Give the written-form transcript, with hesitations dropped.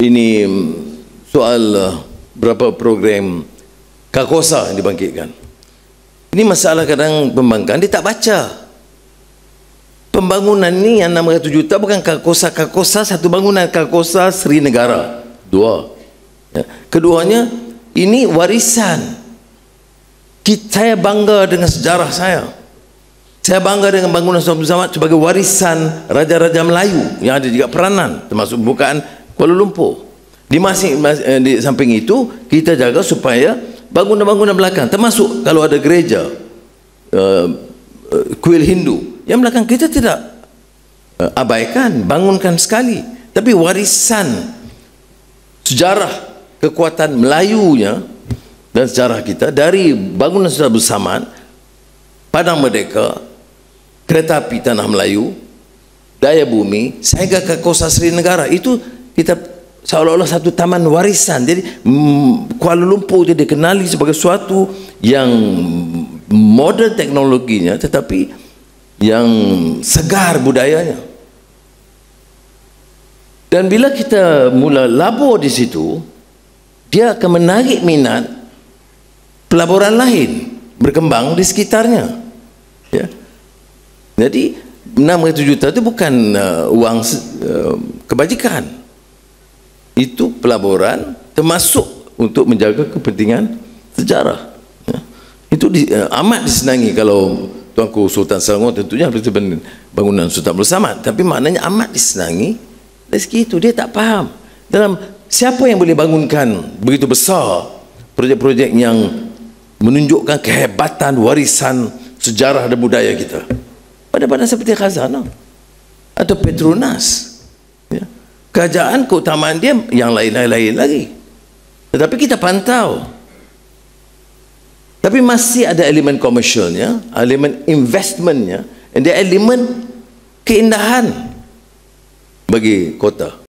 ini soal berapa program Karkosa yang dibangkitkan. Ini masalah kadang pembangkang dia tak baca. Pembangunan ni yang 600 juta bukan Karkosa satu bangunan, Karkosa Sri Negara 2. Ya. Keduanya ini warisan. Saya bangga dengan sejarah saya. Saya bangga dengan bangunan Sultan Abdul Samad sebagai warisan Raja-Raja Melayu yang ada juga peranan, termasuk pembukaan Kuala Lumpur. Di samping itu kita jaga supaya bangunan-bangunan belakang, termasuk kalau ada gereja, kuil Hindu yang belakang, kita tidak abaikan, bangunkan sekali. Tapi warisan sejarah kekuatan Melayunya dan sejarah kita dari bangunan Sultan Abdul Samad, Padang Merdeka, kereta api Tanah Melayu, Daya Bumi, sehingga ke Karkosa Sri Negara, itu kita seolah-olah satu taman warisan. Jadi Kuala Lumpur itu dikenali sebagai suatu yang modern teknologinya, tetapi yang segar budayanya. Dan bila kita mula labur di situ, dia akan menarik minat pelaburan lain berkembang di sekitarnya. Ya. Jadi 600 juta itu bukan uang kebajikan. Itu pelaburan termasuk untuk menjaga kepentingan sejarah. Ya. Itu amat disenangi. Kalau Tuanku Sultan Selangor tentunya harus bangunan Sultan Abdul Samad, tapi maknanya amat disenangi. Dari segi itu dia tak faham dalam siapa yang boleh bangunkan begitu besar projek-projek yang menunjukkan kehebatan warisan sejarah dan budaya kita. Pada seperti Khazanah atau Petronas, ya. Kerajaan keutamaan dia yang lain-lain lagi, tetapi kita pantau. Tapi masih ada elemen komersialnya, elemen investmentnya, dan elemen keindahan bagi kota.